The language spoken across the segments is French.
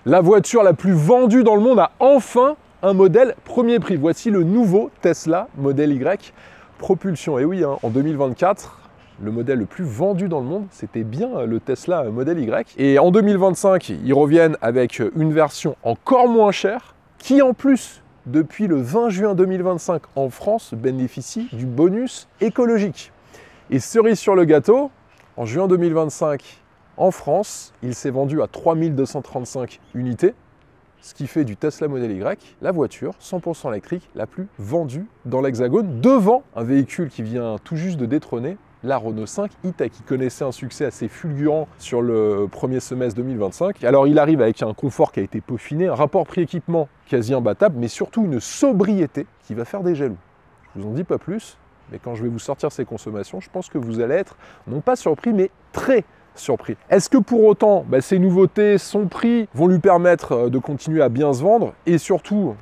La voiture la plus vendue dans le monde a enfin un modèle premier prix. Voici le nouveau Tesla Model Y propulsion. Et oui, en 2024, le modèle le plus vendu dans le monde, c'était bien le Tesla Model Y. Et en 2025, ils reviennent avec une version encore moins chère, qui en plus, depuis le 20 juin 2025 en France, bénéficie du bonus écologique. Et cerise sur le gâteau, en juin 2025, en France, il s'est vendu à 3235 unités, ce qui fait du Tesla Model Y la voiture 100% électrique la plus vendue dans l'Hexagone, devant un véhicule qui vient tout juste de détrôner la Renault 5 e-Tech, qui connaissait un succès assez fulgurant sur le premier semestre 2025. Alors il arrive avec un confort qui a été peaufiné, un rapport prix-équipement quasi imbattable, mais surtout une sobriété qui va faire des jaloux. Je vous en dis pas plus, mais quand je vais vous sortir ces consommations, je pense que vous allez être, non pas surpris, mais très surpris. Est-ce que pour autant, ces nouveautés, son prix, vont lui permettre de continuer à bien se vendre et surtout,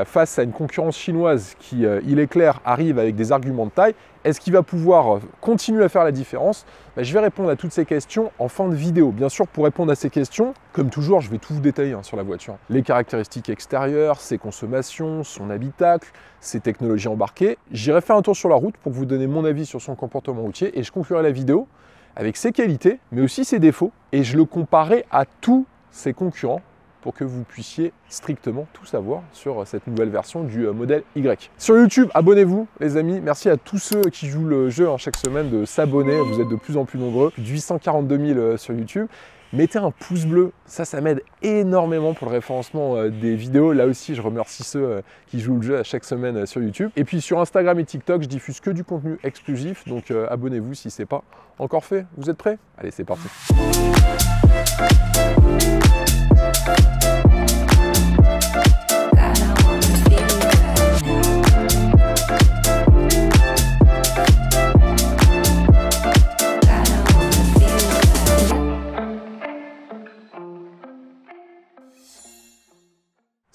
face à une concurrence chinoise qui, il est clair, arrive avec des arguments de taille, est-ce qu'il va pouvoir continuer à faire la différence? Je vais répondre à toutes ces questions en fin de vidéo. Bien sûr, pour répondre à ces questions, comme toujours, je vais tout vous détailler sur la voiture. Les caractéristiques extérieures, ses consommations, son habitacle, ses technologies embarquées. J'irai faire un tour sur la route pour vous donner mon avis sur son comportement routier et je conclurai la vidéo avec ses qualités, mais aussi ses défauts, et je le comparerai à tous ses concurrents pour que vous puissiez strictement tout savoir sur cette nouvelle version du modèle Y. Sur YouTube, abonnez-vous les amis, merci à tous ceux qui jouent le jeu chaque semaine de s'abonner, vous êtes de plus en plus nombreux, plus de 842 000 sur YouTube. Mettez un pouce bleu, ça m'aide énormément pour le référencement des vidéos. Là aussi, je remercie ceux qui jouent le jeu à chaque semaine sur YouTube. Et puis sur Instagram et TikTok, je diffuse que du contenu exclusif, donc abonnez-vous si ce n'est pas encore fait. Vous êtes prêts? Allez, c'est parti.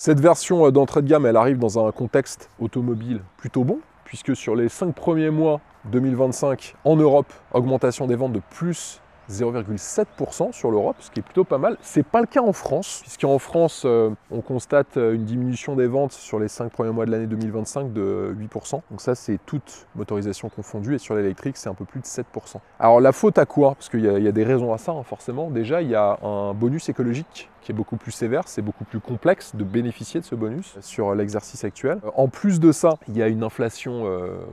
Cette version d'entrée de gamme, elle arrive dans un contexte automobile plutôt bon, puisque sur les 5 premiers mois 2025 en Europe, augmentation des ventes de plus 0,7% sur l'Europe, ce qui est plutôt pas mal. C'est pas le cas en France, puisqu'en France, on constate une diminution des ventes sur les 5 premiers mois de l'année 2025 de 8%. Donc ça, c'est toute motorisation confondue, et sur l'électrique, c'est un peu plus de 7%. Alors la faute à quoi? Parce qu'il y a des raisons à ça, forcément. Déjà, il y a un bonus écologique qui est beaucoup plus sévère, c'est beaucoup plus complexe de bénéficier de ce bonus sur l'exercice actuel. En plus de ça, il y a une inflation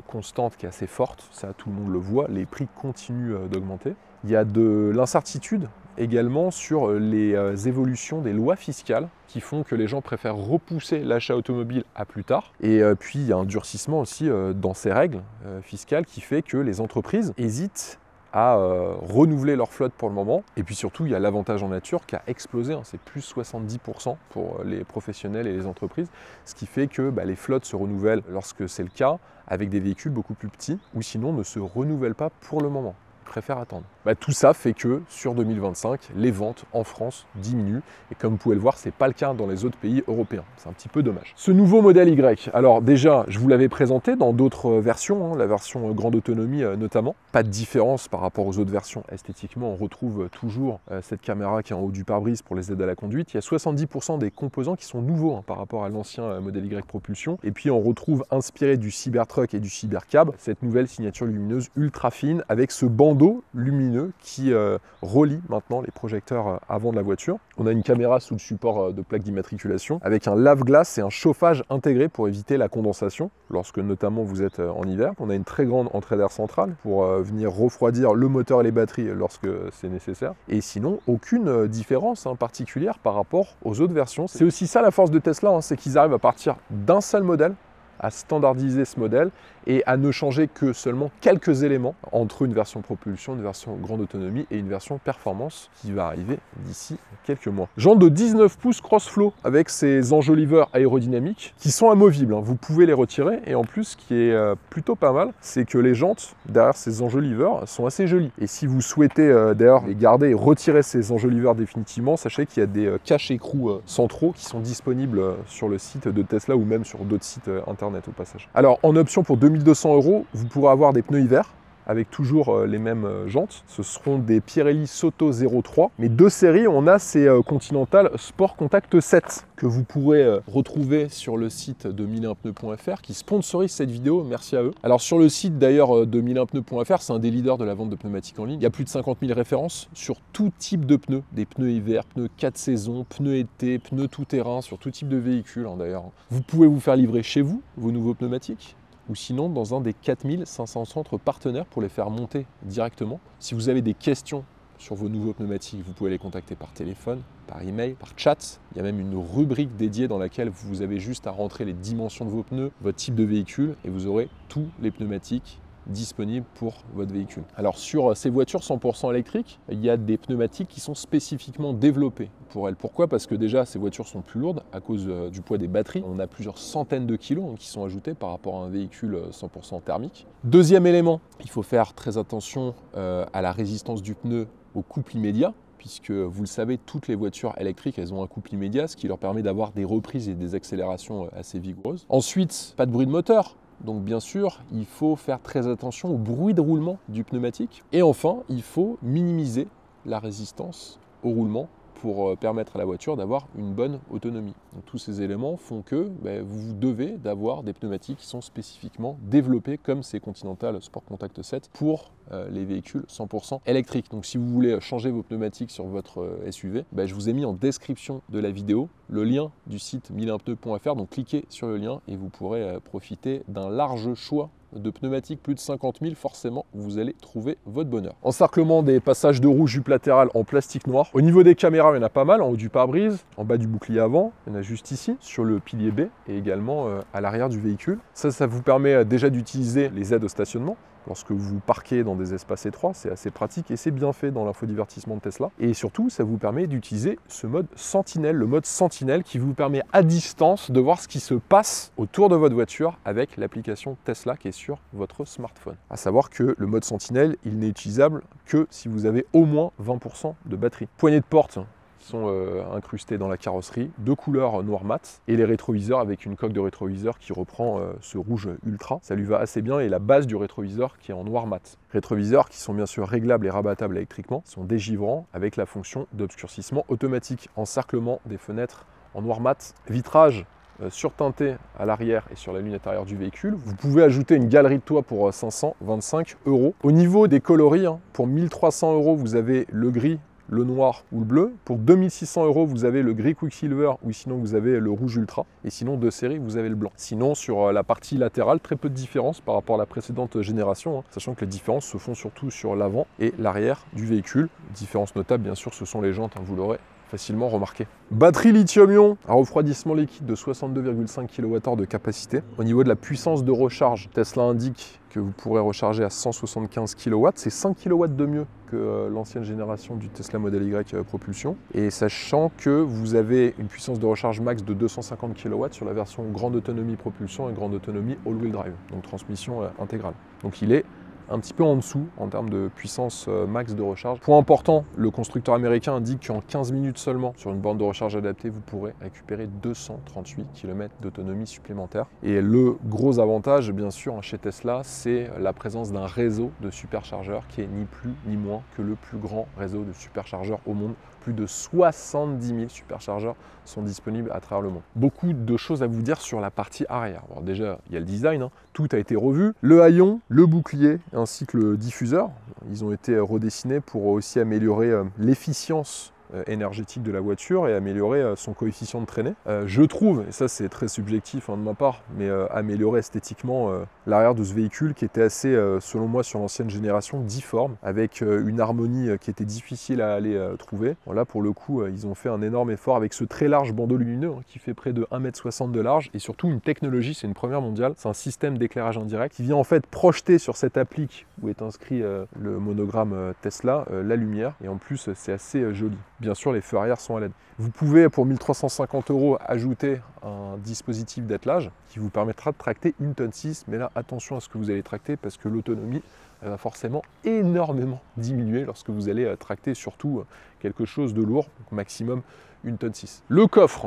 constante qui est assez forte, ça tout le monde le voit, les prix continuent d'augmenter. Il y a de l'incertitude également sur les évolutions des lois fiscales qui font que les gens préfèrent repousser l'achat automobile à plus tard. Et puis il y a un durcissement aussi dans ces règles fiscales qui fait que les entreprises hésitent à renouveler leur flotte pour le moment. Et puis surtout, il y a l'avantage en nature qui a explosé, c'est plus 70% pour les professionnels et les entreprises, ce qui fait que les flottes se renouvellent lorsque c'est le cas, avec des véhicules beaucoup plus petits, ou sinon ne se renouvellent pas pour le moment. Préfère attendre. Tout ça fait que sur 2025, les ventes en France diminuent. Et comme vous pouvez le voir, ce n'est pas le cas dans les autres pays européens. C'est un petit peu dommage. Ce nouveau modèle Y, alors déjà, je vous l'avais présenté dans d'autres versions, la version grande autonomie notamment. Pas de différence par rapport aux autres versions. Esthétiquement, on retrouve toujours cette caméra qui est en haut du pare-brise pour les aides à la conduite. Il y a 70% des composants qui sont nouveaux par rapport à l'ancien modèle Y propulsion. Et puis on retrouve, inspiré du Cybertruck et du Cybercab, cette nouvelle signature lumineuse ultra fine avec ce bandeau lumineux qui relie maintenant les projecteurs avant de la voiture. On a une caméra sous le support de plaque d'immatriculation avec un lave-glace et un chauffage intégré pour éviter la condensation lorsque notamment vous êtes en hiver. On a une très grande entrée d'air centrale pour venir refroidir le moteur et les batteries lorsque c'est nécessaire. Et sinon, aucune différence particulière par rapport aux autres versions. C'est aussi ça la force de Tesla, c'est qu'ils arrivent à partir d'un seul modèle, à standardiser ce modèle et à ne changer que seulement quelques éléments entre une version propulsion, une version grande autonomie et une version performance qui va arriver d'ici quelques mois. Jantes de 19 pouces cross-flow avec ces enjoliveurs aérodynamiques qui sont amovibles. Vous pouvez les retirer et en plus, ce qui est plutôt pas mal, c'est que les jantes derrière ces enjoliveurs sont assez jolies. Et si vous souhaitez d'ailleurs les garder et retirer ces enjoliveurs définitivement, sachez qu'il y a des caches-écrous centraux qui sont disponibles sur le site de Tesla ou même sur d'autres sites internet au passage. Alors en option pour 2200 €, vous pourrez avoir des pneus hiver avec toujours les mêmes jantes. Ce seront des Pirelli Soto 03. Mais deux séries, on a ces Continental Sport Contact 7 que vous pourrez retrouver sur le site de 1001pneus.fr qui sponsorise cette vidéo, merci à eux. Alors sur le site d'ailleurs de 1001pneus.fr, c'est un des leaders de la vente de pneumatiques en ligne. Il y a plus de 50 000 références sur tout type de pneus, des pneus hiver, pneus 4 saisons, pneus été, pneus tout-terrain, sur tout type de véhicule d'ailleurs. Vous pouvez vous faire livrer chez vous vos nouveaux pneumatiques, ou sinon dans un des 4500 centres partenaires pour les faire monter directement. Si vous avez des questions sur vos nouveaux pneumatiques, vous pouvez les contacter par téléphone, par email, par chat. Il y a même une rubrique dédiée dans laquelle vous avez juste à rentrer les dimensions de vos pneus, votre type de véhicule, et vous aurez tous les pneumatiques disponibles pour votre véhicule. Alors sur ces voitures 100% électriques, il y a des pneumatiques qui sont spécifiquement développés pour elles. Pourquoi? Parce que déjà ces voitures sont plus lourdes à cause du poids des batteries. On a plusieurs centaines de kilos qui sont ajoutés par rapport à un véhicule 100% thermique. Deuxième élément, il faut faire très attention à la résistance du pneu au couple immédiat, puisque vous le savez, toutes les voitures électriques, elles ont un couple immédiat, ce qui leur permet d'avoir des reprises et des accélérations assez vigoureuses. Ensuite, pas de bruit de moteur. Donc bien sûr, il faut faire très attention au bruit de roulement du pneumatique. Et enfin, il faut minimiser la résistance au roulement pour permettre à la voiture d'avoir une bonne autonomie. Donc, tous ces éléments font que vous devez d'avoir des pneumatiques qui sont spécifiquement développés comme ces Continental Sport Contact 7 pour les véhicules 100% électriques. Donc si vous voulez changer vos pneumatiques sur votre SUV, je vous ai mis en description de la vidéo le lien du site 1001pneus.fr, donc cliquez sur le lien et vous pourrez profiter d'un large choix de pneumatiques, plus de 50 000, forcément vous allez trouver votre bonheur. Encerclement des passages de roue jupe latérale en plastique noir. Au niveau des caméras, il y en a pas mal, en haut du pare-brise, en bas du bouclier avant, il y en a juste ici, sur le pilier B et également à l'arrière du véhicule. Ça vous permet déjà d'utiliser les aides au stationnement. Lorsque vous parquez dans des espaces étroits, c'est assez pratique et c'est bien fait dans l'infodivertissement de Tesla. Et surtout, ça vous permet d'utiliser ce mode sentinelle, le mode sentinelle qui vous permet à distance de voir ce qui se passe autour de votre voiture avec l'application Tesla qui est sur votre smartphone. À savoir que le mode sentinelle, il n'est utilisable que si vous avez au moins 20% de batterie. Poignées de porte sont incrustés dans la carrosserie, de couleur noir mat, et les rétroviseurs avec une coque de rétroviseur qui reprend ce rouge ultra. Ça lui va assez bien, et la base du rétroviseur qui est en noir mat. Rétroviseurs qui sont bien sûr réglables et rabattables électriquement, sont dégivrants avec la fonction d'obscurcissement automatique, encerclement des fenêtres en noir mat, vitrage surteinté à l'arrière et sur la lunette arrière du véhicule. Vous pouvez ajouter une galerie de toit pour 525 €. Au niveau des coloris, pour 1300 €, vous avez le gris, le noir ou le bleu. Pour 2600 €, vous avez le gris Quicksilver ou sinon vous avez le rouge ultra. Et sinon, de série, vous avez le blanc. Sinon, sur la partie latérale, très peu de différence par rapport à la précédente génération, sachant que les différences se font surtout sur l'avant et l'arrière du véhicule. Différence notable, bien sûr, ce sont les jantes, vous l'aurez facilement remarqué. Batterie lithium-ion à refroidissement liquide de 62,5 kWh de capacité. Au niveau de la puissance de recharge, Tesla indique que vous pourrez recharger à 175 kW. C'est 5 kW de mieux que l'ancienne génération du Tesla Model Y propulsion. Et sachant que vous avez une puissance de recharge max de 250 kW sur la version grande autonomie propulsion et grande autonomie all-wheel drive, donc transmission intégrale. Donc il est un petit peu en dessous en termes de puissance max de recharge. Point important, le constructeur américain indique qu'en 15 minutes seulement, sur une borne de recharge adaptée, vous pourrez récupérer 238 km d'autonomie supplémentaire. Et le gros avantage, bien sûr, chez Tesla, c'est la présence d'un réseau de superchargeurs qui est ni plus ni moins que le plus grand réseau de superchargeurs au monde. Plus de 70 000 superchargeurs sont disponibles à travers le monde. Beaucoup de choses à vous dire sur la partie arrière. Alors déjà, il y a le design, tout a été revu. Le haillon, le bouclier ainsi que le diffuseur, ils ont été redessinés pour aussi améliorer l'efficience énergétique de la voiture et améliorer son coefficient de traînée. Je trouve, et ça c'est très subjectif de ma part, mais améliorer esthétiquement l'arrière de ce véhicule qui était assez, selon moi, sur l'ancienne génération, difforme, avec une harmonie qui était difficile à aller trouver. Bon, là pour le coup, ils ont fait un énorme effort avec ce très large bandeau lumineux qui fait près de 1,60 m de large et surtout une technologie, c'est une première mondiale, c'est un système d'éclairage indirect qui vient en fait projeter sur cette applique où est inscrit le monogramme Tesla la lumière, et en plus c'est assez joli. Bien sûr, les feux arrière sont à LED. Vous pouvez, pour 1350 €, ajouter un dispositif d'attelage qui vous permettra de tracter 1,6 tonne, mais là, attention à ce que vous allez tracter parce que l'autonomie va forcément énormément diminuer lorsque vous allez tracter surtout quelque chose de lourd, donc maximum 1,6 tonne. Le coffre,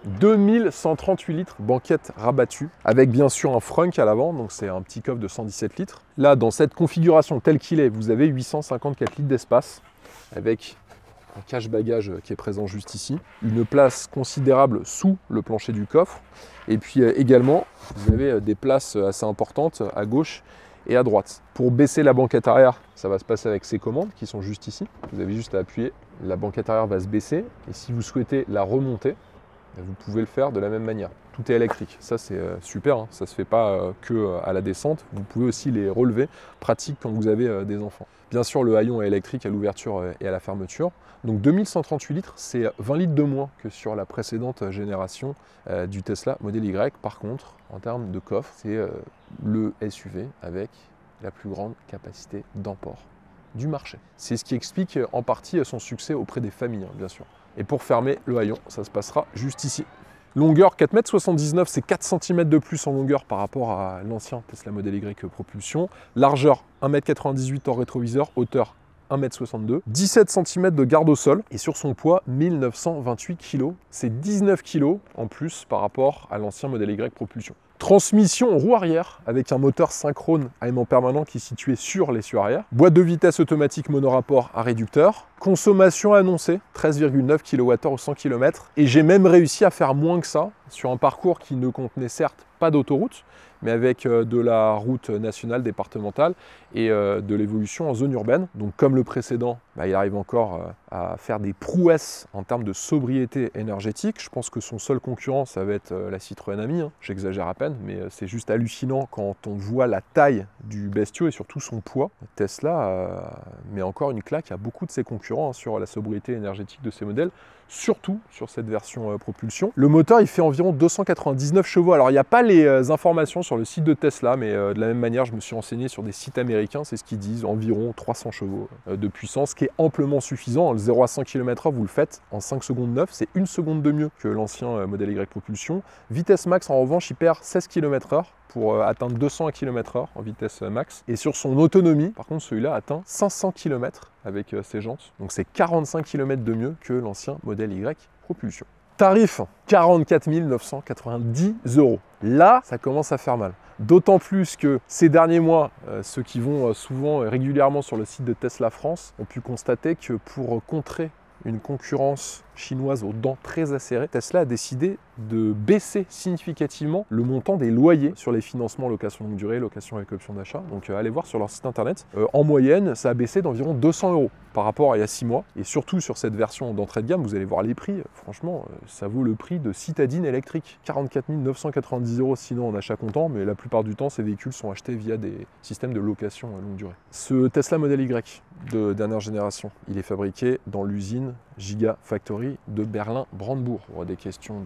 2138 litres, banquette rabattue, avec bien sûr un frunk à l'avant, donc c'est un petit coffre de 117 litres. Là, dans cette configuration telle qu'il est, vous avez 854 litres d'espace, avec un cache-bagages qui est présent juste ici, une place considérable sous le plancher du coffre, et puis également, vous avez des places assez importantes à gauche et à droite. Pour baisser la banquette arrière, ça va se passer avec ces commandes qui sont juste ici. Vous avez juste à appuyer, la banquette arrière va se baisser, et si vous souhaitez la remonter, vous pouvez le faire de la même manière. Tout est électrique, ça c'est super, hein. Ça ne se fait pas que à la descente, vous pouvez aussi les relever, pratique quand vous avez des enfants. Bien sûr, le haillon est électrique à l'ouverture et à la fermeture. Donc 2138 litres, c'est 20 litres de moins que sur la précédente génération du Tesla Model Y. Par contre, en termes de coffre, c'est le SUV avec la plus grande capacité d'emport du marché. C'est ce qui explique en partie son succès auprès des familles, hein, bien sûr. Et pour fermer le haillon, ça se passera juste ici. Longueur 4,79 m, c'est 4 cm de plus en longueur par rapport à l'ancien Tesla Model Y propulsion. Largeur 1,98 m hors rétroviseur, hauteur 1,62 m, 17 cm de garde au sol et sur son poids 1928 kg. C'est 19 kg en plus par rapport à l'ancien Model Y propulsion. Transmission roue arrière avec un moteur synchrone à aimant permanent qui est situé sur l'essieu arrière. Boîte de vitesse automatique monorapport à réducteur. Consommation annoncée, 13,9 kWh au 100 km. Et j'ai même réussi à faire moins que ça sur un parcours qui ne contenait certes pas d'autoroute, mais avec de la route nationale départementale et de l'évolution en zone urbaine. Donc comme le précédent, il arrive encore à faire des prouesses en termes de sobriété énergétique. Je pense que son seul concurrent, ça va être la Citroën Ami, hein. J'exagère à peine, mais c'est juste hallucinant quand on voit la taille du bestiau et surtout son poids. Tesla met encore une claque à beaucoup de ses concurrents, hein, sur la sobriété énergétique de ces modèles, surtout sur cette version propulsion. Le moteur, il fait environ 299 chevaux. Alors, il n'y a pas les informations sur le site de Tesla, mais de la même manière, je me suis renseigné sur des sites américains, c'est ce qu'ils disent, environ 300 chevaux de puissance, ce qui est amplement suffisant. Le 0 à 100 km/h, vous le faites en 5 secondes 9, c'est 1 seconde de mieux que l'ancien Model Y propulsion. Vitesse max, en revanche, il perd 16 km/h pour atteindre 200 km/h en vitesse max. Et sur son autonomie, par contre, celui-là atteint 500 km avec ses jantes. Donc c'est 45 km de mieux que l'ancien Model Y propulsion. Tarif 44 990 €. Là, ça commence à faire mal. D'autant plus que ces derniers mois, ceux qui vont souvent régulièrement sur le site de Tesla France ont pu constater que pour contrer une concurrence chinoise aux dents très acérées, Tesla a décidé de baisser significativement le montant des loyers sur les financements location longue durée, location avec option d'achat. Donc allez voir sur leur site internet. En moyenne, ça a baissé d'environ 200 € par rapport à il y a 6 mois. Et surtout sur cette version d'entrée de gamme, vous allez voir les prix. Franchement, ça vaut le prix de citadine électrique. 44 990 € sinon en achat comptant, mais la plupart du temps, ces véhicules sont achetés via des systèmes de location à longue durée. Ce Tesla Model Y de dernière génération, il est fabriqué dans l'usine Gigafactory de Berlin-Brandebourg pour des questions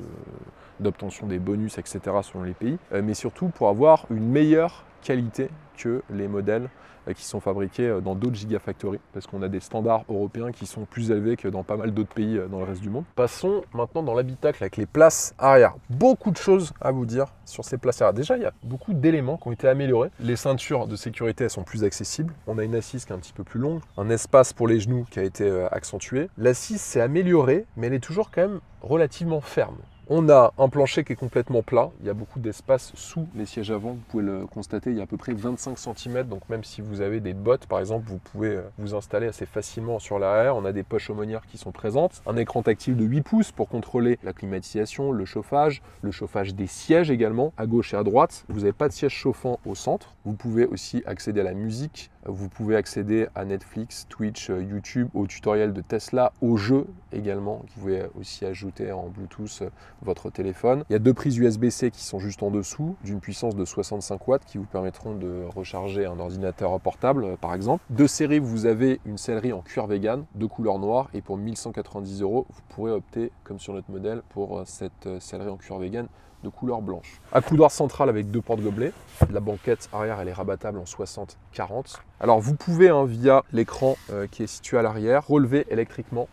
d'obtention des bonus, etc. selon les pays, mais surtout pour avoir une meilleure qualité que les modèles qui sont fabriqués dans d'autres gigafactories, parce qu'on a des standards européens qui sont plus élevés que dans pas mal d'autres pays dans le reste du monde. Passons maintenant dans l'habitacle avec les places arrière. Beaucoup de choses à vous dire sur ces places arrière. Déjà, il y a beaucoup d'éléments qui ont été améliorés. Les ceintures de sécurité, elles sont plus accessibles. On a une assise qui est un petit peu plus longue, un espace pour les genoux qui a été accentué. L'assise s'est améliorée, mais elle est toujours quand même relativement ferme. On a un plancher qui est complètement plat, il y a beaucoup d'espace sous les sièges avant, vous pouvez le constater, il y a à peu près 25 cm, donc même si vous avez des bottes par exemple, vous pouvez vous installer assez facilement sur l'arrière. On a des poches aumônières qui sont présentes, un écran tactile de 8 pouces pour contrôler la climatisation, le chauffage des sièges également, à gauche et à droite. Vous n'avez pas de siège chauffant au centre, vous pouvez aussi accéder à la musique, vous pouvez accéder à Netflix, Twitch, YouTube, aux tutoriels de Tesla, aux jeux également. Vous pouvez aussi ajouter en Bluetooth votre téléphone. Il y a 2 prises USB-C qui sont juste en dessous, d'une puissance de 65 watts qui vous permettront de recharger un ordinateur portable par exemple. De série, vous avez une sellerie en cuir vegan de couleur noire et pour 1190 €, vous pourrez opter, comme sur notre modèle, pour cette sellerie en cuir vegan de couleur blanche. Accoudoir central avec 2 porte-gobelets. La banquette arrière, elle est rabattable en 60-40. Alors vous pouvez, via l'écran qui est situé à l'arrière, relever électriquement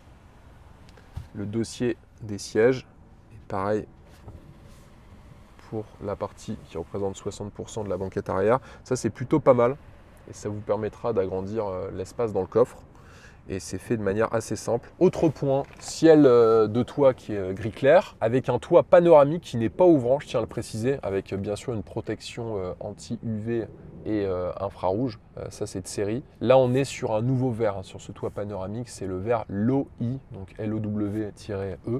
le dossier des sièges. Et pareil pour la partie qui représente 60% de la banquette arrière. Ça, c'est plutôt pas mal et ça vous permettra d'agrandir l'espace dans le coffre et c'est fait de manière assez simple. Autre point, ciel de toit qui est gris clair, avec un toit panoramique qui n'est pas ouvrant, je tiens à le préciser, avec bien sûr une protection anti-UV et infrarouge, ça c'est de série. Là on est sur un nouveau verre sur ce toit panoramique, c'est le verre LOI, donc LOW-E,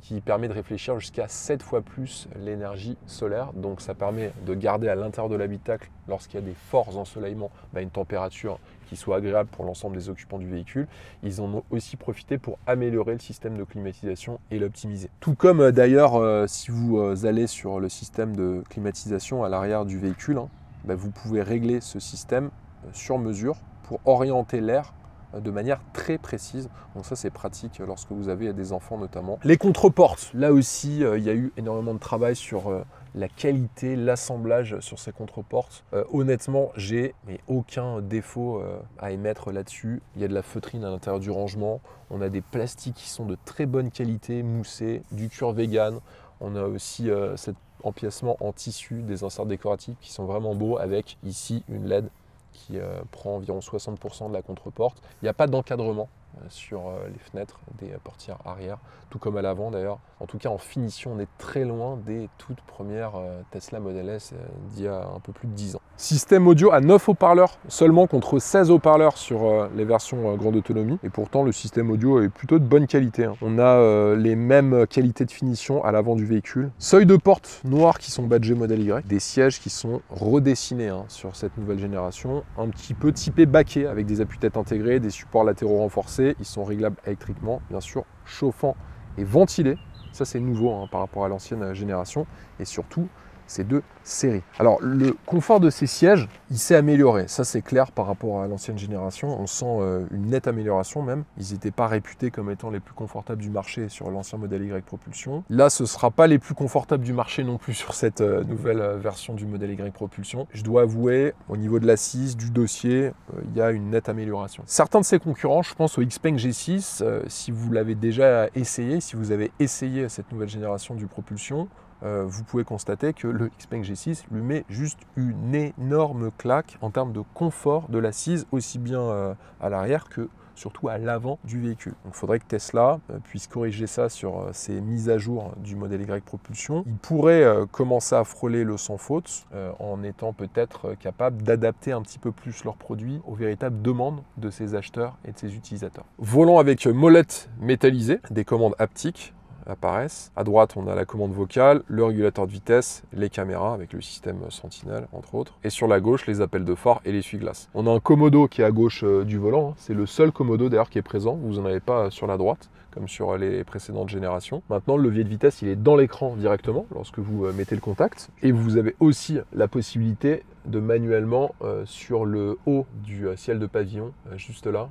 qui permet de réfléchir jusqu'à 7 fois plus l'énergie solaire. Donc ça permet de garder à l'intérieur de l'habitacle, lorsqu'il y a des forts ensoleillements, une température qui soit agréable pour l'ensemble des occupants du véhicule. Ils en ont aussi profité pour améliorer le système de climatisation et l'optimiser. Tout comme d'ailleurs si vous allez sur le système de climatisation à l'arrière du véhicule, vous pouvez régler ce système sur mesure pour orienter l'air de manière très précise. Donc ça c'est pratique lorsque vous avez des enfants notamment. Les contreportes, là aussi il y a eu énormément de travail sur la qualité, l'assemblage sur ces contreportes. Honnêtement, j'ai aucun défaut à émettre là-dessus. Il y a de la feutrine à l'intérieur du rangement. On a des plastiques qui sont de très bonne qualité, moussés, du cuir vegan. On a aussi cet empiècement en tissu, des inserts décoratifs qui sont vraiment beaux, avec ici une LED qui prend environ 60% de la contreporte. Il n'y a pas d'encadrement sur les fenêtres des portières arrière, tout comme à l'avant d'ailleurs. En tout cas en finition, on est très loin des toutes premières Tesla Model S d'il y a un peu plus de 10 ans. Système audio à 9 haut-parleurs seulement contre 16 haut-parleurs sur les versions grande autonomie, et pourtant le système audio est plutôt de bonne qualité. On a les mêmes qualités de finition à l'avant du véhicule. Seuil de porte noir qui sont badgés Model Y, des sièges qui sont redessinés sur cette nouvelle génération, un petit peu typé baquet avec des appuis-têtes intégrés, des supports latéraux renforcés. Ils sont réglables électriquement, bien sûr, chauffants et ventilés. Ça, c'est nouveau par rapport à l'ancienne génération. Et surtout, c'est de série. Alors, le confort de ces sièges, il s'est amélioré. Ça, c'est clair par rapport à l'ancienne génération. On sent une nette amélioration même. Ils n'étaient pas réputés comme étant les plus confortables du marché sur l'ancien modèle Y Propulsion. Là, ce ne sera pas les plus confortables du marché non plus sur cette nouvelle version du modèle Y Propulsion. Je dois avouer, au niveau de l'assise, du dossier, il y a une nette amélioration. Certains de ses concurrents, je pense au Xpeng G6, si vous l'avez déjà essayé, si vous avez essayé cette nouvelle génération du Propulsion, vous pouvez constater que le Xpeng G6 lui met juste une énorme claque en termes de confort de l'assise, aussi bien à l'arrière que surtout à l'avant du véhicule. Donc il faudrait que Tesla puisse corriger ça sur ces mises à jour du modèle Y Propulsion. Ils pourraient commencer à frôler le sans faute en étant peut-être capables d'adapter un petit peu plus leurs produits aux véritables demandes de ces acheteurs et de ces utilisateurs. Volant avec molette métallisée, des commandes haptiques apparaissent. À droite, on a la commande vocale, le régulateur de vitesse, les caméras avec le système Sentinel, entre autres. Et sur la gauche, les appels de phare et l'essuie-glace. On a un commodo qui est à gauche du volant. C'est le seul commodo d'ailleurs qui est présent. Vous n'en avez pas sur la droite, comme sur les précédentes générations. Maintenant, le levier de vitesse, il est dans l'écran directement lorsque vous mettez le contact. Et vous avez aussi la possibilité de manuellement, sur le haut du ciel de pavillon, juste là,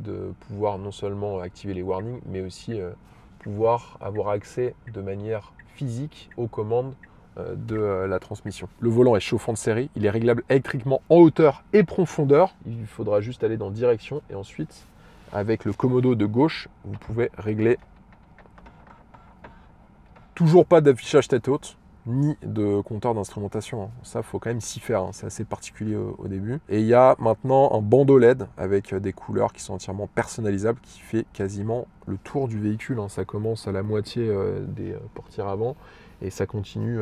de pouvoir non seulement activer les warnings, mais aussi pouvoir avoir accès de manière physique aux commandes de la transmission. Le volant est chauffant de série, il est réglable électriquement en hauteur et profondeur. Il faudra juste aller dans direction et ensuite, avec le commodo de gauche, vous pouvez régler. Toujours pas d'affichage tête haute, ni de compteur d'instrumentation. Ça, il faut quand même s'y faire, c'est assez particulier au début. Et il y a maintenant un bandeau LED avec des couleurs qui sont entièrement personnalisables, qui fait quasiment le tour du véhicule. Ça commence à la moitié des portières avant et ça continue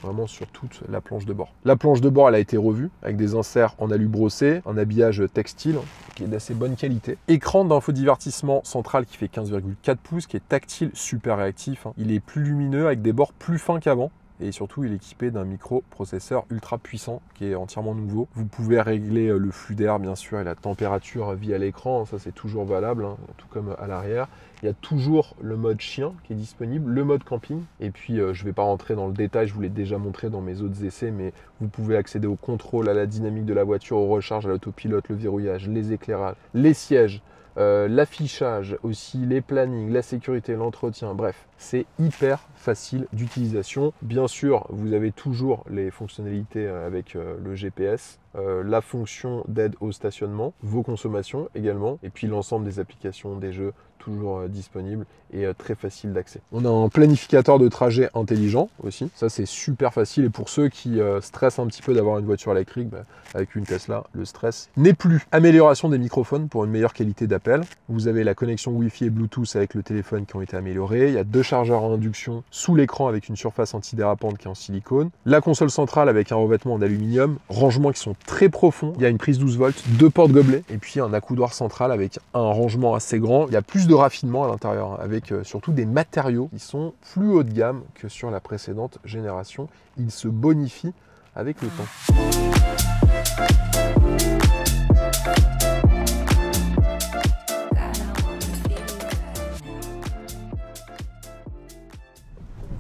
vraiment sur toute la planche de bord. La planche de bord, elle a été revue avec des inserts en alu brossé, un habillage textile qui est d'assez bonne qualité. Écran d'infodivertissement central qui fait 15,4 pouces, qui est tactile, super réactif. Il est plus lumineux avec des bords plus fins qu'avant. Et surtout, il est équipé d'un microprocesseur ultra puissant qui est entièrement nouveau. Vous pouvez régler le flux d'air, bien sûr, et la température via l'écran. Ça, c'est toujours valable, tout comme à l'arrière. Il y a toujours le mode chien qui est disponible, le mode camping. Et puis, je ne vais pas rentrer dans le détail, je vous l'ai déjà montré dans mes autres essais, mais vous pouvez accéder au contrôle, à la dynamique de la voiture, aux recharges, à l'autopilote, le verrouillage, les éclairages, les sièges, l'affichage aussi, les plannings, la sécurité, l'entretien, bref, c'est hyper facile d'utilisation. Bien sûr, vous avez toujours les fonctionnalités avec le GPS, la fonction d'aide au stationnement, vos consommations également, et puis l'ensemble des applications, des jeux, toujours disponibles et très facile d'accès. On a un planificateur de trajet intelligent aussi, ça c'est super facile, et pour ceux qui stressent un petit peu d'avoir une voiture électrique, avec une Tesla, le stress n'est plus. Amélioration des microphones pour une meilleure qualité d'appel. Vous avez la connexion Wi-Fi et Bluetooth avec le téléphone qui ont été améliorés. Il y a 2 chargeurs à induction sous l'écran avec une surface antidérapante qui est en silicone. La console centrale avec un revêtement d'aluminium, rangements qui sont très profonds. Il y a une prise 12 volts, 2 portes gobelets et puis un accoudoir central avec un rangement assez grand. Il y a plus de raffinement à l'intérieur avec surtout des matériaux qui sont plus haut de gamme que sur la précédente génération. Ils se bonifient avec le temps.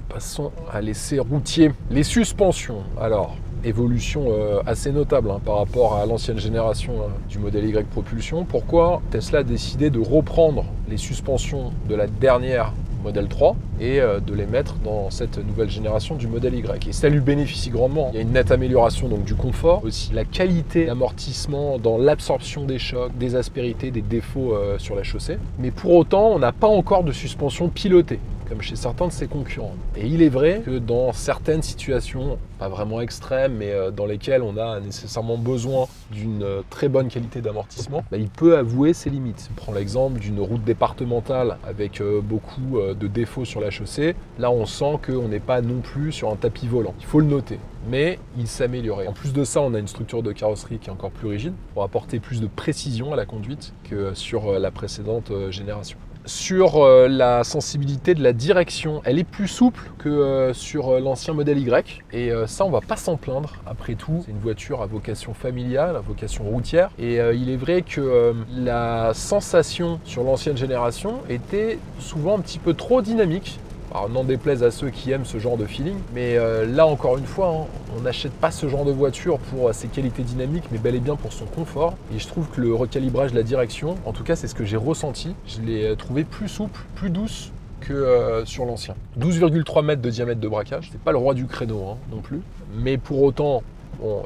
Passons à l'essai routier. Les suspensions, alors évolution assez notable par rapport à l'ancienne génération du modèle Y propulsion. Pourquoi Tesla a décidé de reprendre les suspensions de la dernière modèle 3 et de les mettre dans cette nouvelle génération du modèle Y. Et ça lui bénéficie grandement. Il y a une nette amélioration donc du confort, aussi la qualité d'amortissement dans l'absorption des chocs, des aspérités, des défauts sur la chaussée. Mais pour autant, on n'a pas encore de suspension pilotée, comme chez certains de ses concurrents. Et il est vrai que dans certaines situations, pas vraiment extrêmes, mais dans lesquelles on a nécessairement besoin d'une très bonne qualité d'amortissement, il peut avouer ses limites. Je prends l'exemple d'une route départementale avec beaucoup de défauts sur la chaussée. Là, on sent qu'on n'est pas non plus sur un tapis volant. Il faut le noter. Mais il s'améliorait. En plus de ça, on a une structure de carrosserie qui est encore plus rigide pour apporter plus de précision à la conduite que sur la précédente génération. Sur la sensibilité de la direction, elle est plus souple que sur l'ancien modèle Y. Et ça, on va pas s'en plaindre. Après tout, c'est une voiture à vocation familiale, à vocation routière. Et il est vrai que la sensation sur l'ancienne génération était souvent un petit peu trop dynamique. Alors, n'en déplaise à ceux qui aiment ce genre de feeling, mais là encore une fois, on n'achète pas ce genre de voiture pour ses qualités dynamiques, mais bel et bien pour son confort. Et je trouve que le recalibrage de la direction, en tout cas c'est ce que j'ai ressenti, je l'ai trouvé plus souple, plus douce que sur l'ancien. 12,3 mètres de diamètre de braquage, c'est pas le roi du créneau non plus, mais pour autant, on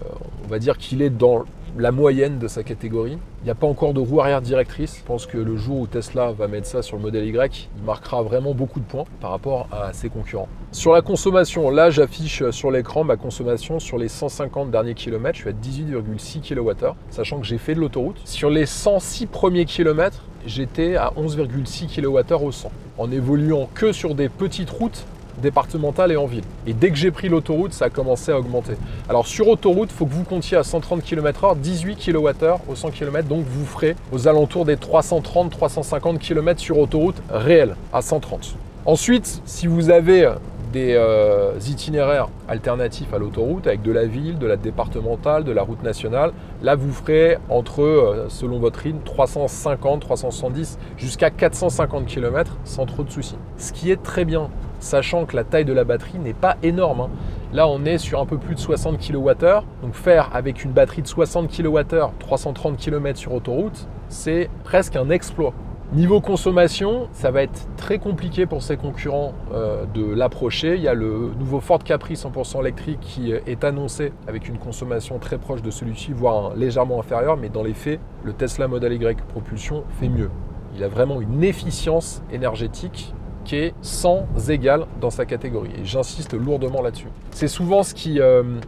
va dire qu'il est dans la moyenne de sa catégorie. Il n'y a pas encore de roue arrière directrice. Je pense que le jour où Tesla va mettre ça sur le modèle Y, il marquera vraiment beaucoup de points par rapport à ses concurrents. Sur la consommation, là j'affiche sur l'écran ma consommation sur les 150 derniers kilomètres. Je suis à 18,6 kWh, sachant que j'ai fait de l'autoroute. Sur les 106 premiers kilomètres, j'étais à 11,6 kWh au 100, en évoluant que sur des petites routes départementale et en ville. Et dès que j'ai pris l'autoroute, ça a commencé à augmenter. Alors sur autoroute, il faut que vous comptiez à 130 km/h, 18 kWh au 100 km, donc vous ferez aux alentours des 330-350 km sur autoroute réelle à 130. Ensuite, si vous avez des itinéraires alternatifs à l'autoroute avec de la ville, de la départementale, de la route nationale, là vous ferez entre, selon votre rythme, 350, 370 jusqu'à 450 km sans trop de soucis. Ce qui est très bien, sachant que la taille de la batterie n'est pas énorme. Là, on est sur un peu plus de 60 kWh. Donc faire avec une batterie de 60 kWh, 330 km sur autoroute, c'est presque un exploit. Niveau consommation, ça va être très compliqué pour ses concurrents de l'approcher. Il y a le nouveau Ford Capri 100% électrique qui est annoncé avec une consommation très proche de celui-ci, voire légèrement inférieure. Mais dans les faits, le Tesla Model Y propulsion fait mieux. Il a vraiment une efficience énergétique qui est sans égal dans sa catégorie. Et j'insiste lourdement là-dessus. C'est souvent ce qui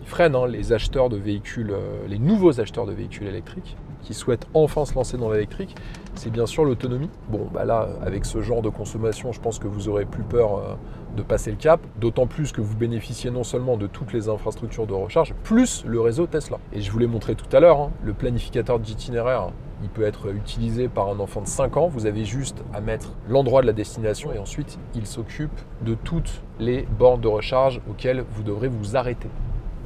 freine les acheteurs de véhicules, les nouveaux acheteurs de véhicules électriques qui souhaitent enfin se lancer dans l'électrique, c'est bien sûr l'autonomie. Bon, là, avec ce genre de consommation, je pense que vous aurez plus peur de passer le cap, d'autant plus que vous bénéficiez non seulement de toutes les infrastructures de recharge, plus le réseau Tesla. Et je vous l'ai montré tout à l'heure, le planificateur d'itinéraire, il peut être utilisé par un enfant de 5 ans. Vous avez juste à mettre l'endroit de la destination et ensuite, il s'occupe de toutes les bornes de recharge auxquelles vous devrez vous arrêter.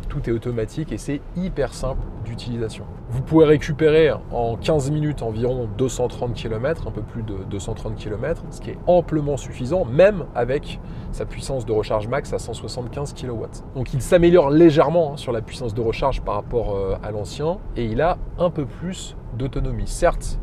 Tout est automatique et c'est hyper simple d'utilisation. Vous pouvez récupérer en 15 minutes environ 230 km, un peu plus de 230 km, ce qui est amplement suffisant, même avec sa puissance de recharge max à 175 kW. Donc il s'améliore légèrement sur la puissance de recharge par rapport à l'ancien et il a un peu plus d'autonomie. Certes,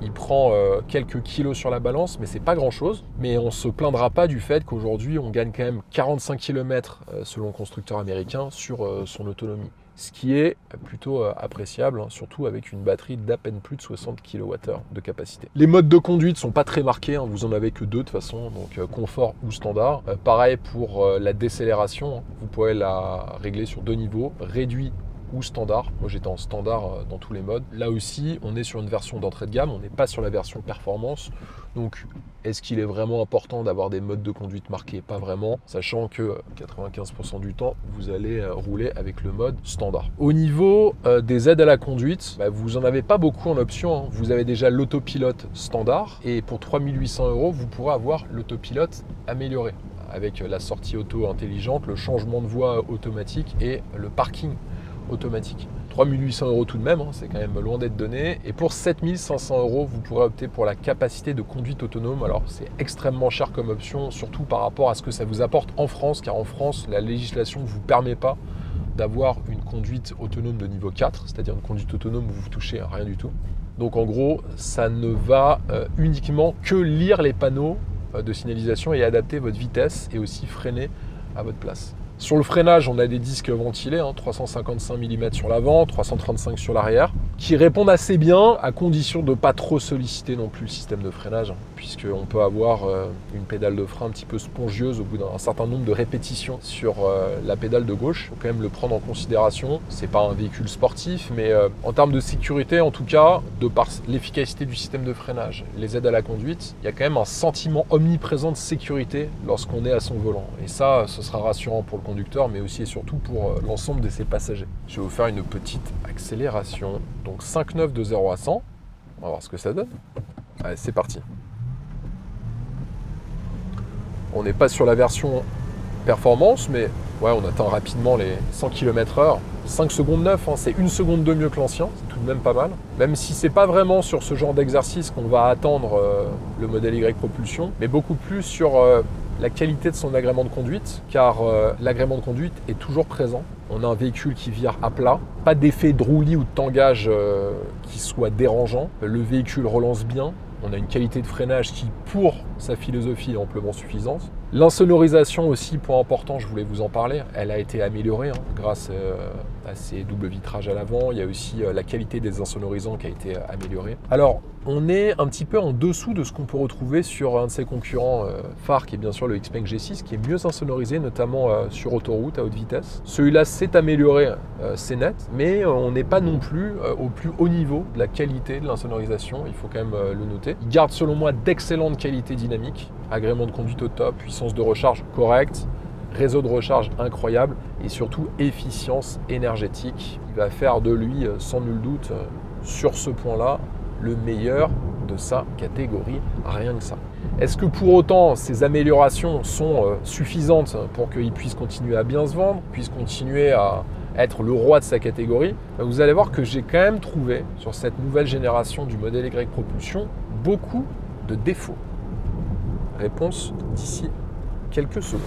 Il prend quelques kilos sur la balance, mais c'est pas grand-chose. Mais on se plaindra pas du fait qu'aujourd'hui, on gagne quand même 45 km selon le constructeur américain sur son autonomie. Ce qui est plutôt appréciable, hein, surtout avec une batterie d'à peine plus de 60 kWh de capacité. Les modes de conduite sont pas très marqués, hein, vous en avez que deux de toute façon, donc confort ou standard. Pareil pour la décélération, hein, vous pouvez la régler sur deux niveaux, réduit ou standard. Moi j'étais en standard dans tous les modes. Là aussi, on est sur une version d'entrée de gamme, on n'est pas sur la version performance. Donc est-ce qu'il est vraiment important d'avoir des modes de conduite marqués? Pas vraiment, sachant que 95% du temps, vous allez rouler avec le mode standard. Au niveau des aides à la conduite, vous n'en avez pas beaucoup en option, hein. Vous avez déjà l'autopilote standard et pour 3 800 €, vous pourrez avoir l'autopilote amélioré avec la sortie auto intelligente, le changement de voie automatique et le parking automatique. 3 800 € tout de même, hein, c'est quand même loin d'être donné. Et pour 7 500 €, vous pourrez opter pour la capacité de conduite autonome. Alors c'est extrêmement cher comme option, surtout par rapport à ce que ça vous apporte en France, car en France, la législation ne vous permet pas d'avoir une conduite autonome de niveau 4, c'est-à-dire une conduite autonome où vous touchez à rien du tout. Donc en gros, ça ne va uniquement que lire les panneaux de signalisation et adapter votre vitesse et aussi freiner à votre place. Sur le freinage, on a des disques ventilés, hein, 355 mm sur l'avant, 335 sur l'arrière, qui répondent assez bien à condition de ne pas trop solliciter non plus le système de freinage, hein, puisqu'on peut avoir une pédale de frein un petit peu spongieuse au bout d'un certain nombre de répétitions sur la pédale de gauche. Il faut quand même le prendre en considération. C'est pas un véhicule sportif, mais en termes de sécurité, en tout cas, de par l'efficacité du système de freinage, les aides à la conduite, il y a quand même un sentiment omniprésent de sécurité lorsqu'on est à son volant. Et ça, ce sera rassurant pour le conducteur, mais aussi et surtout pour l'ensemble de ses passagers. Je vais vous faire une petite accélération. Donc 5,9 de 0 à 100. On va voir ce que ça donne. Allez, c'est parti. On n'est pas sur la version performance, mais ouais, on atteint rapidement les 100 km/h. 5 secondes 9, hein, c'est 1 seconde de mieux que l'ancien, c'est tout de même pas mal. Même si c'est pas vraiment sur ce genre d'exercice qu'on va attendre le modèle Y propulsion, mais beaucoup plus sur la qualité de son agrément de conduite, car l'agrément de conduite est toujours présent. On a un véhicule qui vire à plat, pas d'effet de roulis ou de tangage qui soit dérangeant. Le véhicule relance bien. On a une qualité de freinage qui, pour sa philosophie, est amplement suffisante. L'insonorisation aussi, point important, je voulais vous en parler, elle a été améliorée hein, grâce à ces doubles vitrages à l'avant. Il y a aussi la qualité des insonorisants qui a été améliorée. Alors, on est un petit peu en dessous de ce qu'on peut retrouver sur un de ses concurrents phares, qui est bien sûr le Xpeng G6, qui est mieux insonorisé, notamment sur autoroute à haute vitesse. Celui-là s'est amélioré, c'est net, mais on n'est pas non plus au plus haut niveau de la qualité de l'insonorisation, il faut quand même le noter. Il garde selon moi d'excellentes qualités dynamiques, agrément de conduite au top, puissance de recharge correcte, réseau de recharge incroyable et surtout efficience énergétique. Il va faire de lui, sans nul doute, sur ce point-là, le meilleur de sa catégorie, rien que ça. Est-ce que pour autant ces améliorations sont suffisantes pour qu'il puisse continuer à bien se vendre, puisse continuer à être le roi de sa catégorie? Vous allez voir que j'ai quand même trouvé sur cette nouvelle génération du modèle Y propulsion beaucoup de défauts. Réponse d'ici quelques secondes.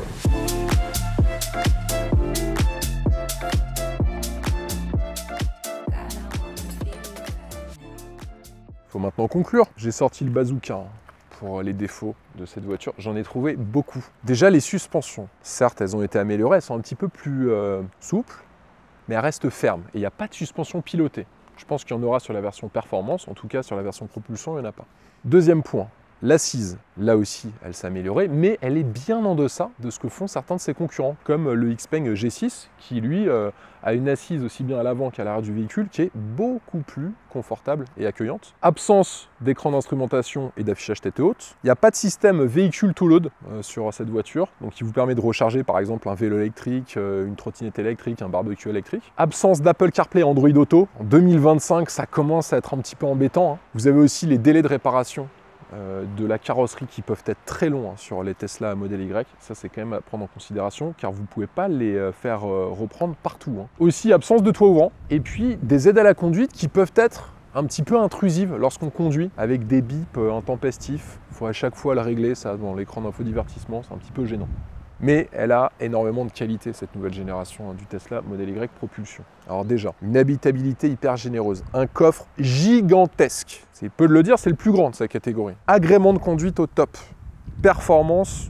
Faut maintenant conclure. J'ai sorti le bazooka pour les défauts de cette voiture. J'en ai trouvé beaucoup. Déjà, les suspensions. Certes, elles ont été améliorées, elles sont un petit peu plus souples, mais elles restent fermes. Et il n'y a pas de suspension pilotée. Je pense qu'il y en aura sur la version performance, en tout cas sur la version propulsion, il n'y en a pas. Deuxième point, l'assise. Là aussi, elle s'est améliorée, mais elle est bien en deçà de ce que font certains de ses concurrents, comme le Xpeng G6, qui lui a une assise aussi bien à l'avant qu'à l'arrière du véhicule, qui est beaucoup plus confortable et accueillante. Absence d'écran d'instrumentation et d'affichage tête haute. Il n'y a pas de système véhicule to load sur cette voiture, donc qui vous permet de recharger par exemple un vélo électrique, une trottinette électrique, un barbecue électrique. Absence d'Apple CarPlay Android Auto. En 2025, ça commence à être un petit peu embêtant, hein. Vous avez aussi les délais de réparation de la carrosserie qui peuvent être très longs hein, sur les Tesla modèle Y. Ça, c'est quand même à prendre en considération car vous ne pouvez pas les faire reprendre partout, hein. Aussi, absence de toit ouvrant et puis des aides à la conduite qui peuvent être un petit peu intrusives lorsqu'on conduit avec des bips intempestifs. Il faut à chaque fois le régler, ça, dans l'écran d'infodivertissement, c'est un petit peu gênant. Mais elle a énormément de qualité, cette nouvelle génération du Tesla Model Y propulsion. Alors déjà, une habitabilité hyper généreuse, un coffre gigantesque, c'est peu de le dire, c'est le plus grand de sa catégorie. Agrément de conduite au top, performance,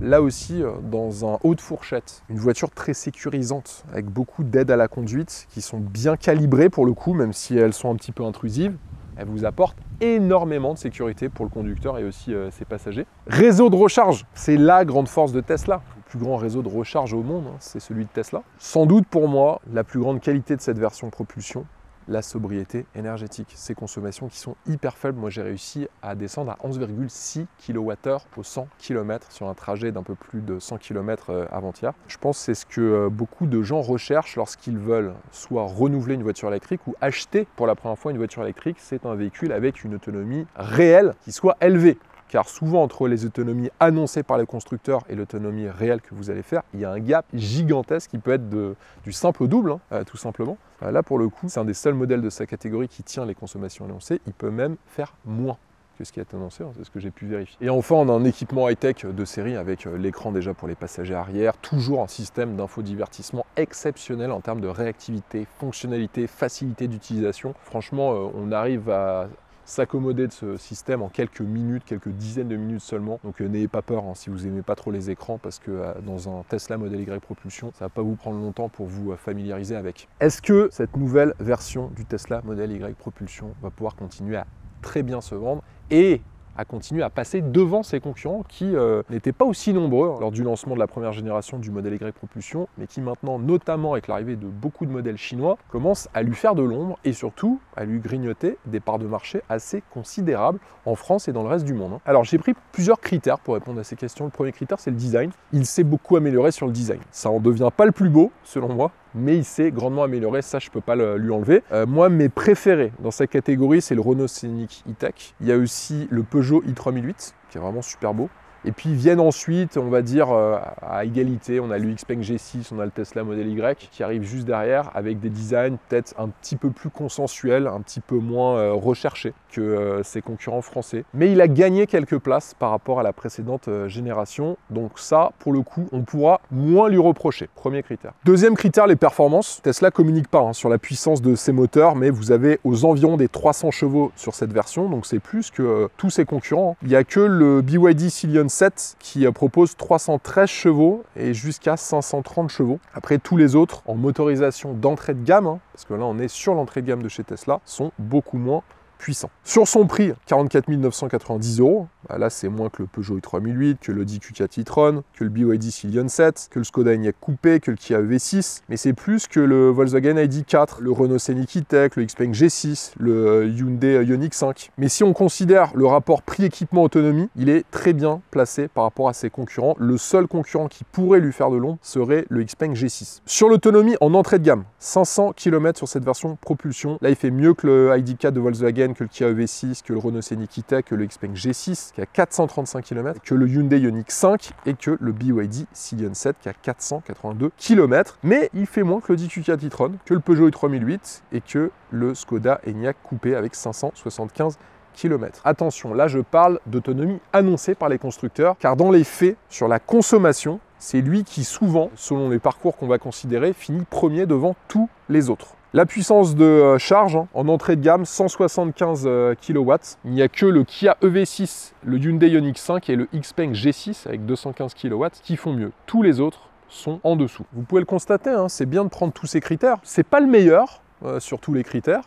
là aussi dans un haut de fourchette. Une voiture très sécurisante, avec beaucoup d'aides à la conduite, qui sont bien calibrées pour le coup, même si elles sont un petit peu intrusives. Elle vous apporte énormément de sécurité pour le conducteur et aussi ses passagers. Réseau de recharge, c'est la grande force de Tesla. Le plus grand réseau de recharge au monde, c'est celui de Tesla. Sans doute pour moi, la plus grande qualité de cette version propulsion, la sobriété énergétique. Ces consommations qui sont hyper faibles. Moi, j'ai réussi à descendre à 11,6 kWh au 100 km sur un trajet d'un peu plus de 100 km avant-hier. Je pense que c'est ce que beaucoup de gens recherchent lorsqu'ils veulent soit renouveler une voiture électrique ou acheter pour la première fois une voiture électrique. C'est un véhicule avec une autonomie réelle qui soit élevée. Car souvent, entre les autonomies annoncées par les constructeurs et l'autonomie réelle que vous allez faire, il y a un gap gigantesque qui peut être du simple au double, tout simplement. Là, pour le coup, c'est un des seuls modèles de sa catégorie qui tient les consommations annoncées. Il peut même faire moins que ce qui est annoncé, c'est ce que j'ai pu vérifier. Et enfin, on a un équipement high-tech de série avec l'écran déjà pour les passagers arrière, toujours un système d'infodivertissement exceptionnel en termes de réactivité, fonctionnalité, facilité d'utilisation. Franchement, on arrive à s'accommoder de ce système en quelques minutes, quelques dizaines de minutes seulement. Donc n'ayez pas peur si vous n'aimez pas trop les écrans, parce que dans un Tesla Model Y propulsion, ça ne va pas vous prendre longtemps pour vous familiariser avec. Est-ce que cette nouvelle version du Tesla Model Y propulsion va pouvoir continuer à très bien se vendre et à continuer à passer devant ses concurrents qui n'étaient pas aussi nombreux lors du lancement de la première génération du Model Y propulsion, mais qui maintenant, notamment avec l'arrivée de beaucoup de modèles chinois, commencent à lui faire de l'ombre et surtout à lui grignoter des parts de marché assez considérables en France et dans le reste du monde. Alors j'ai pris plusieurs critères pour répondre à ces questions. Le premier critère, c'est le design. Il s'est beaucoup amélioré sur le design. Ça en devient pas le plus beau, selon moi, mais il s'est grandement amélioré, ça je peux pas lui enlever. Moi, mes préférés dans cette catégorie, c'est le Renault Scénic E-Tech. Il y a aussi le Peugeot i3008, qui est vraiment super beau. Et puis viennent ensuite, on va dire, à égalité, on a le Xpeng G6, on a le Tesla Model Y qui arrive juste derrière avec des designs peut-être un petit peu plus consensuels, un petit peu moins recherchés que ses concurrents français. Mais il a gagné quelques places par rapport à la précédente génération. Donc ça, pour le coup, on pourra moins lui reprocher. Premier critère. Deuxième critère, les performances. Tesla communique pas sur la puissance de ses moteurs, mais vous avez aux environs des 300 chevaux sur cette version, donc c'est plus que tous ses concurrents. Il n'y a que le BYD Scion 7 qui propose 313 chevaux et jusqu'à 530 chevaux. Après, tous les autres en motorisation d'entrée de gamme, parce que là on est sur l'entrée de gamme de chez Tesla, sont beaucoup moins puissant. Sur son prix, 44 990 €. Là, c'est moins que le Peugeot i3008, que le QQ4 e-tron, que le BYD Scion 7, que le Skoda Enyaq Coupé, que le Kia EV6. Mais c'est plus que le Volkswagen ID4, le Renault Scénic E-Tech, le Xpeng G6, le Hyundai Ioniq 5. Mais si on considère le rapport prix-équipement-autonomie, il est très bien placé par rapport à ses concurrents. Le seul concurrent qui pourrait lui faire de l'ombre serait le Xpeng G6. Sur l'autonomie en entrée de gamme, 500 km sur cette version propulsion. Là, il fait mieux que le ID4 de Volkswagen, que le Kia EV6, que le Renault Scénic E-Tech, que le Xpeng G6 qui a 435 km, que le Hyundai Ioniq 5 et que le BYD Scion 7 qui a 482 km. Mais il fait moins que le QQ4 e-tron, que le Peugeot i3008 et que le Skoda Enyaq Coupé avec 575 km. Attention, là je parle d'autonomie annoncée par les constructeurs, car dans les faits, sur la consommation, c'est lui qui souvent, selon les parcours qu'on va considérer, finit premier devant tous les autres. La puissance de charge en entrée de gamme, 175 kW. Il n'y a que le Kia EV6, le Hyundai Ioniq 5 et le Xpeng G6 avec 215 kW qui font mieux. Tous les autres sont en dessous. Vous pouvez le constater, c'est bien de prendre tous ces critères. C'est pas le meilleur sur tous les critères,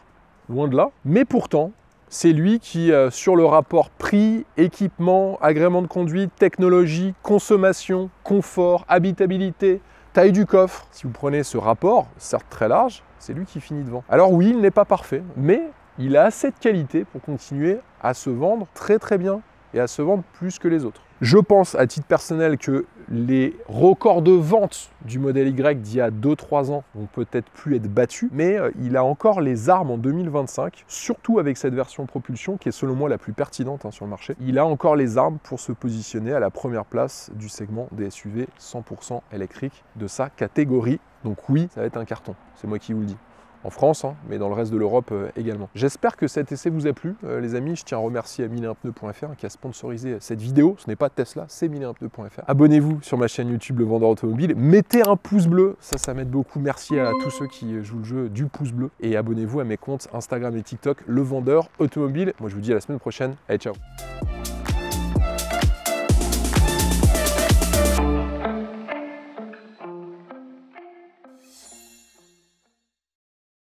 loin de là, mais pourtant, c'est lui qui, sur le rapport prix, équipement, agrément de conduite, technologie, consommation, confort, habitabilité, taille du coffre, si vous prenez ce rapport, certes très large, c'est lui qui finit devant. Alors oui, il n'est pas parfait, mais il a assez de qualité pour continuer à se vendre très très bien et à se vendre plus que les autres. Je pense à titre personnel que les records de vente du modèle Y d'il y a 2-3 ans vont peut-être plus être battus, mais il a encore les armes en 2025, surtout avec cette version propulsion qui est selon moi la plus pertinente sur le marché. Il a encore les armes pour se positionner à la première place du segment des SUV 100% électriques de sa catégorie. Donc oui, ça va être un carton, c'est moi qui vous le dis. en France, hein, mais dans le reste de l'Europe également. J'espère que cet essai vous a plu, les amis. Je tiens à remercier 1001pneus.fr qui a sponsorisé cette vidéo. Ce n'est pas Tesla, c'est 1001pneus.fr. Abonnez-vous sur ma chaîne YouTube Le Vendeur Automobile. Mettez un pouce bleu, ça m'aide beaucoup. Merci à tous ceux qui jouent le jeu du pouce bleu. Et abonnez-vous à mes comptes Instagram et TikTok Le Vendeur Automobile. Moi, je vous dis à la semaine prochaine. Allez, ciao.